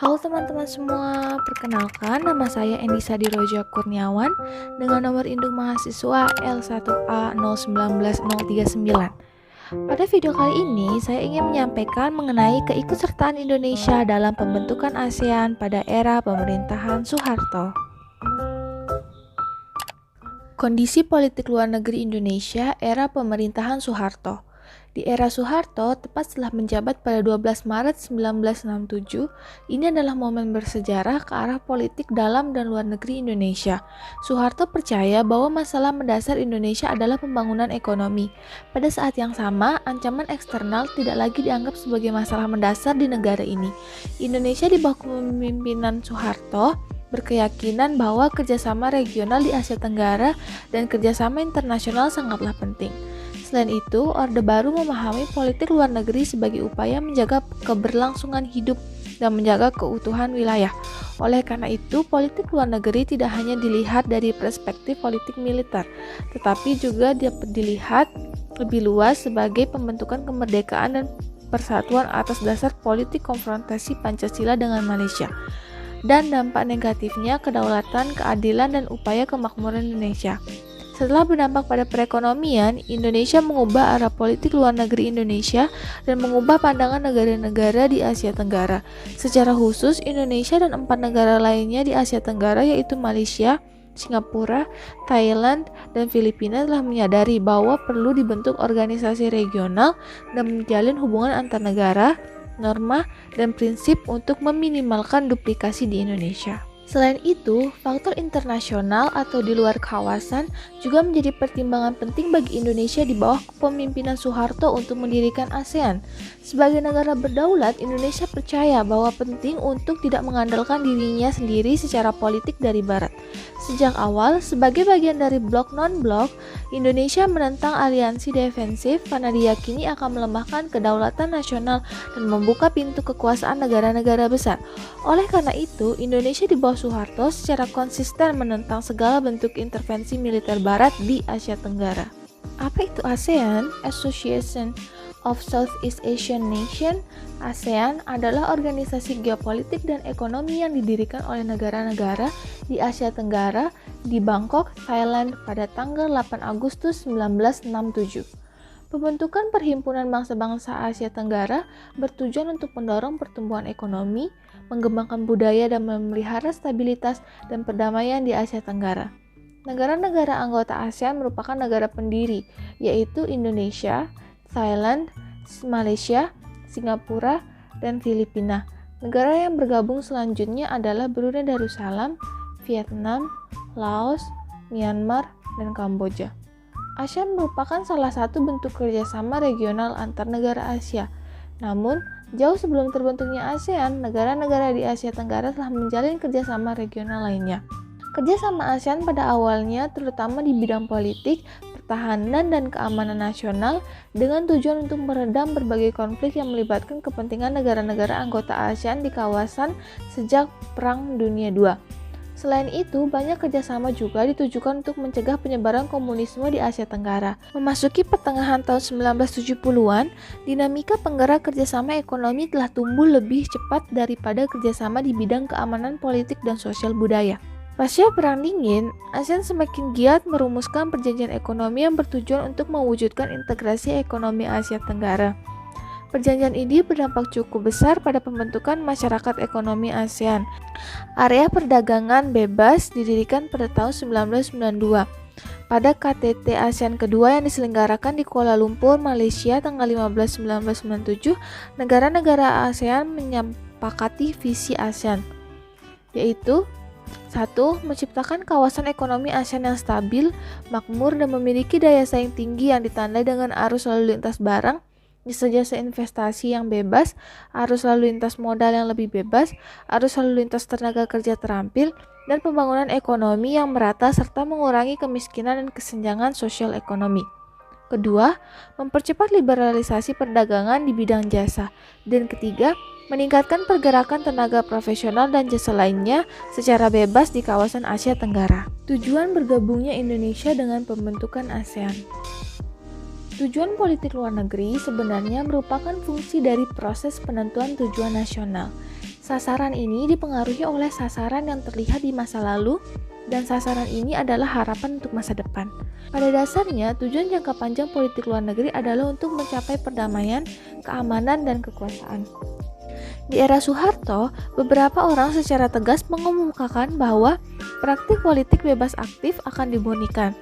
Halo teman-teman semua, perkenalkan nama saya Endisa Diroja Kurniawan dengan nomor induk mahasiswa L1A019039. Pada video kali ini, saya ingin menyampaikan mengenai keikutsertaan Indonesia dalam pembentukan ASEAN pada era pemerintahan Soeharto. Kondisi politik luar negeri Indonesia era pemerintahan Soeharto. Di era Soeharto, tepat setelah menjabat pada 12 Maret 1967, ini adalah momen bersejarah ke arah politik dalam dan luar negeri Indonesia. Soeharto percaya bahwa masalah mendasar Indonesia adalah pembangunan ekonomi. Pada saat yang sama, ancaman eksternal tidak lagi dianggap sebagai masalah mendasar di negara ini. Indonesia di bawah kepemimpinan Soeharto berkeyakinan bahwa kerjasama regional di Asia Tenggara dan kerjasama internasional sangatlah penting. Selain itu, Orde Baru memahami politik luar negeri sebagai upaya menjaga keberlangsungan hidup dan menjaga keutuhan wilayah. Oleh karena itu, politik luar negeri tidak hanya dilihat dari perspektif politik militer, tetapi juga dapat dilihat lebih luas sebagai pembentukan kemerdekaan dan persatuan atas dasar politik konfrontasi Pancasila dengan Malaysia, dan dampak negatifnya kedaulatan, keadilan, dan upaya kemakmuran Indonesia. Setelah berdampak pada perekonomian, Indonesia mengubah arah politik luar negeri Indonesia dan mengubah pandangan negara-negara di Asia Tenggara. Secara khusus, Indonesia dan 4 negara lainnya di Asia Tenggara yaitu Malaysia, Singapura, Thailand, dan Filipina telah menyadari bahwa perlu dibentuk organisasi regional dan menjalin hubungan antar negara, norma, dan prinsip untuk meminimalkan duplikasi di Indonesia. Selain itu, faktor internasional atau di luar kawasan juga menjadi pertimbangan penting bagi Indonesia di bawah kepemimpinan Soeharto untuk mendirikan ASEAN. Sebagai negara berdaulat, Indonesia percaya bahwa penting untuk tidak mengandalkan dirinya sendiri secara politik dari Barat. Sejak awal, sebagai bagian dari blok non-blok, Indonesia menentang aliansi defensif karena diyakini akan melemahkan kedaulatan nasional dan membuka pintu kekuasaan negara-negara besar. Oleh karena itu, Indonesia di bawah Soeharto secara konsisten menentang segala bentuk intervensi militer Barat di Asia Tenggara. Apa itu ASEAN? Association of Southeast Asian Nation. ASEAN adalah organisasi geopolitik dan ekonomi yang didirikan oleh negara-negara di Asia Tenggara di Bangkok, Thailand pada tanggal 8 Agustus 1967. Pembentukan Perhimpunan Bangsa-Bangsa Asia Tenggara bertujuan untuk mendorong pertumbuhan ekonomi, mengembangkan budaya, dan memelihara stabilitas dan perdamaian di Asia Tenggara. Negara-negara anggota ASEAN merupakan negara pendiri, yaitu Indonesia, Thailand, Malaysia, Singapura, dan Filipina. Negara yang bergabung selanjutnya adalah Brunei Darussalam, Vietnam, Laos, Myanmar, dan Kamboja. ASEAN merupakan salah satu bentuk kerjasama regional antar negara Asia. Namun, jauh sebelum terbentuknya ASEAN, negara-negara di Asia Tenggara telah menjalin kerjasama regional lainnya. Kerjasama ASEAN pada awalnya terutama di bidang politik, pertahanan, dan keamanan nasional dengan tujuan untuk meredam berbagai konflik yang melibatkan kepentingan negara-negara anggota ASEAN di kawasan sejak Perang Dunia II. Selain itu, banyak kerjasama juga ditujukan untuk mencegah penyebaran komunisme di Asia Tenggara. Memasuki pertengahan tahun 1970-an, dinamika penggerak kerjasama ekonomi telah tumbuh lebih cepat daripada kerjasama di bidang keamanan politik dan sosial budaya. Pasca Perang Dingin, ASEAN semakin giat merumuskan perjanjian ekonomi yang bertujuan untuk mewujudkan integrasi ekonomi Asia Tenggara. Perjanjian ini berdampak cukup besar pada pembentukan masyarakat ekonomi ASEAN. Area perdagangan bebas didirikan pada tahun 1992. Pada KTT ASEAN kedua yang diselenggarakan di Kuala Lumpur, Malaysia tanggal 15 1997, negara-negara ASEAN menyepakati visi ASEAN, yaitu 1. Menciptakan kawasan ekonomi ASEAN yang stabil, makmur, dan memiliki daya saing tinggi yang ditandai dengan arus lalu lintas barang, jasa investasi yang bebas, arus lalu lintas modal yang lebih bebas, arus lalu lintas tenaga kerja terampil, dan pembangunan ekonomi yang merata serta mengurangi kemiskinan dan kesenjangan sosial ekonomi. Kedua, mempercepat liberalisasi perdagangan di bidang jasa. Dan ketiga, meningkatkan pergerakan tenaga profesional dan jasa lainnya secara bebas di kawasan Asia Tenggara. Tujuan bergabungnya Indonesia dengan pembentukan ASEAN. Tujuan politik luar negeri sebenarnya merupakan fungsi dari proses penentuan tujuan nasional. Sasaran ini dipengaruhi oleh sasaran yang terlihat di masa lalu, dan sasaran ini adalah harapan untuk masa depan. Pada dasarnya, tujuan jangka panjang politik luar negeri adalah untuk mencapai perdamaian, keamanan, dan kekuasaan. Di era Soeharto, beberapa orang secara tegas mengemukakan bahwa praktik politik bebas aktif akan dimurnikan.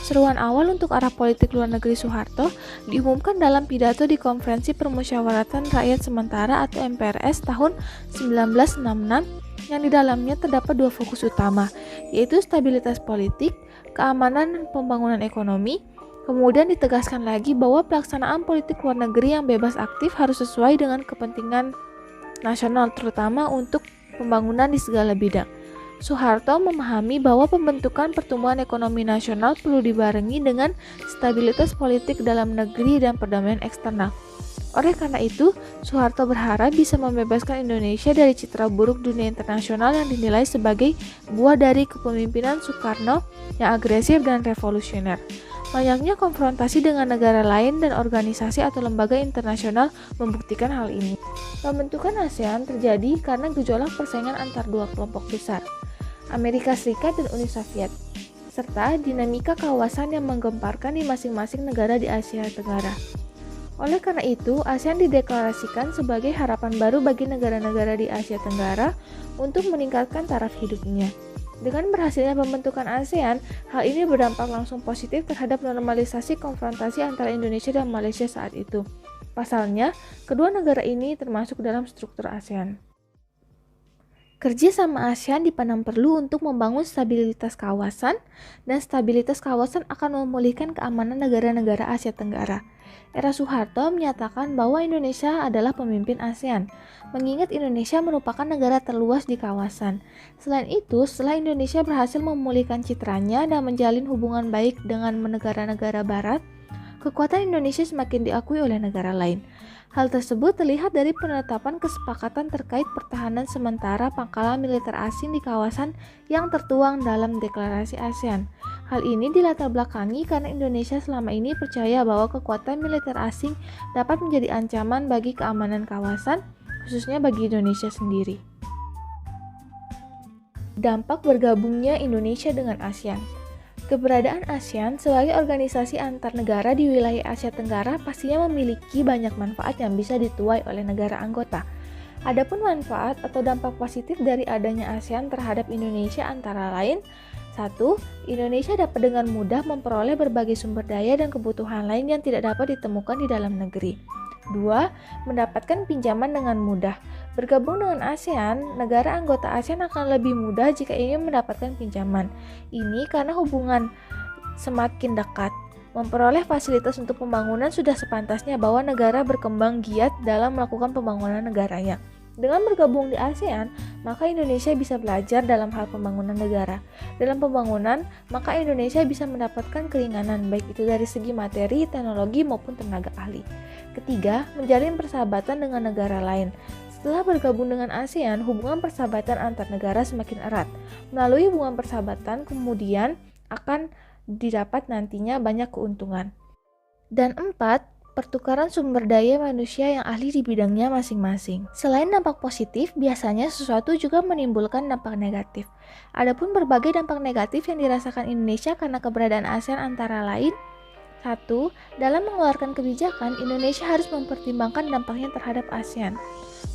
Seruan awal untuk arah politik luar negeri Soeharto diumumkan dalam pidato di Konferensi Permusyawaratan Rakyat Sementara atau MPRS tahun 1966 yang di dalamnya terdapat dua fokus utama, yaitu stabilitas politik, keamanan, dan pembangunan ekonomi. Kemudian ditegaskan lagi bahwa pelaksanaan politik luar negeri yang bebas aktif harus sesuai dengan kepentingan nasional, terutama untuk pembangunan di segala bidang. Soeharto memahami bahwa pembentukan pertumbuhan ekonomi nasional perlu dibarengi dengan stabilitas politik dalam negeri dan perdamaian eksternal. Oleh karena itu, Soeharto berharap bisa membebaskan Indonesia dari citra buruk dunia internasional yang dinilai sebagai buah dari kepemimpinan Soekarno yang agresif dan revolusioner. Banyaknya konfrontasi dengan negara lain dan organisasi atau lembaga internasional membuktikan hal ini. Pembentukan ASEAN terjadi karena gejolak persaingan antar dua kelompok besar, Amerika Serikat dan Uni Soviet, serta dinamika kawasan yang menggemparkan di masing-masing negara di Asia Tenggara. Oleh karena itu, ASEAN dideklarasikan sebagai harapan baru bagi negara-negara di Asia Tenggara untuk meningkatkan taraf hidupnya. Dengan berhasilnya pembentukan ASEAN, hal ini berdampak langsung positif terhadap normalisasi konfrontasi antara Indonesia dan Malaysia saat itu. Pasalnya, kedua negara ini termasuk dalam struktur ASEAN. Kerja sama ASEAN dipandang perlu untuk membangun stabilitas kawasan, dan stabilitas kawasan akan memulihkan keamanan negara-negara Asia Tenggara. Era Soeharto menyatakan bahwa Indonesia adalah pemimpin ASEAN, mengingat Indonesia merupakan negara terluas di kawasan. Selain itu, setelah Indonesia berhasil memulihkan citranya dan menjalin hubungan baik dengan negara-negara barat, kekuatan Indonesia semakin diakui oleh negara lain. Hal tersebut terlihat dari penetapan kesepakatan terkait pertahanan sementara pangkalan militer asing di kawasan yang tertuang dalam deklarasi ASEAN. Hal ini dilatar belakangi karena Indonesia selama ini percaya bahwa kekuatan militer asing dapat menjadi ancaman bagi keamanan kawasan, khususnya bagi Indonesia sendiri. Dampak bergabungnya Indonesia dengan ASEAN. Keberadaan ASEAN sebagai organisasi antar negara di wilayah Asia Tenggara pastinya memiliki banyak manfaat yang bisa dituai oleh negara anggota. Adapun manfaat atau dampak positif dari adanya ASEAN terhadap Indonesia antara lain: 1. Indonesia dapat dengan mudah memperoleh berbagai sumber daya dan kebutuhan lain yang tidak dapat ditemukan di dalam negeri. 2. Mendapatkan pinjaman dengan mudah. Bergabung dengan ASEAN, negara anggota ASEAN akan lebih mudah jika ingin mendapatkan pinjaman. Ini karena hubungan semakin dekat. Memperoleh fasilitas untuk pembangunan sudah sepantasnya bahwa negara berkembang giat dalam melakukan pembangunan negaranya. Dengan bergabung di ASEAN, maka Indonesia bisa belajar dalam hal pembangunan negara. Dalam pembangunan, maka Indonesia bisa mendapatkan keringanan, baik itu dari segi materi, teknologi, maupun tenaga ahli. Ketiga, menjalin persahabatan dengan negara lain. Setelah bergabung dengan ASEAN, hubungan persahabatan antar negara semakin erat. Melalui hubungan persahabatan, kemudian akan didapat nantinya banyak keuntungan. Dan 4. Pertukaran sumber daya manusia yang ahli di bidangnya masing-masing. Selain dampak positif, biasanya sesuatu juga menimbulkan dampak negatif. Adapun berbagai dampak negatif yang dirasakan Indonesia karena keberadaan ASEAN antara lain: 1. Dalam mengeluarkan kebijakan, Indonesia harus mempertimbangkan dampaknya terhadap ASEAN.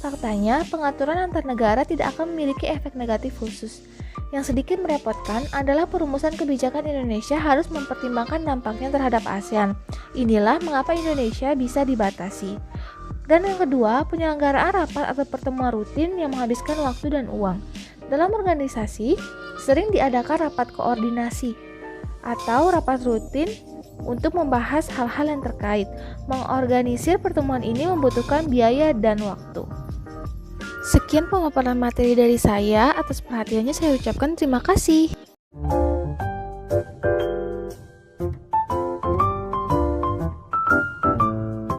Faktanya, pengaturan antar negara tidak akan memiliki efek negatif khusus. Yang sedikit merepotkan adalah perumusan kebijakan Indonesia harus mempertimbangkan dampaknya terhadap ASEAN. Inilah mengapa Indonesia bisa dibatasi. Dan yang kedua, penyelenggaraan rapat atau pertemuan rutin yang menghabiskan waktu dan uang. Dalam organisasi, sering diadakan rapat koordinasi atau rapat rutin untuk membahas hal-hal yang terkait. Mengorganisir pertemuan ini membutuhkan biaya dan waktu. Sekian pemaparan materi dari saya. Atas perhatiannya saya ucapkan terima kasih.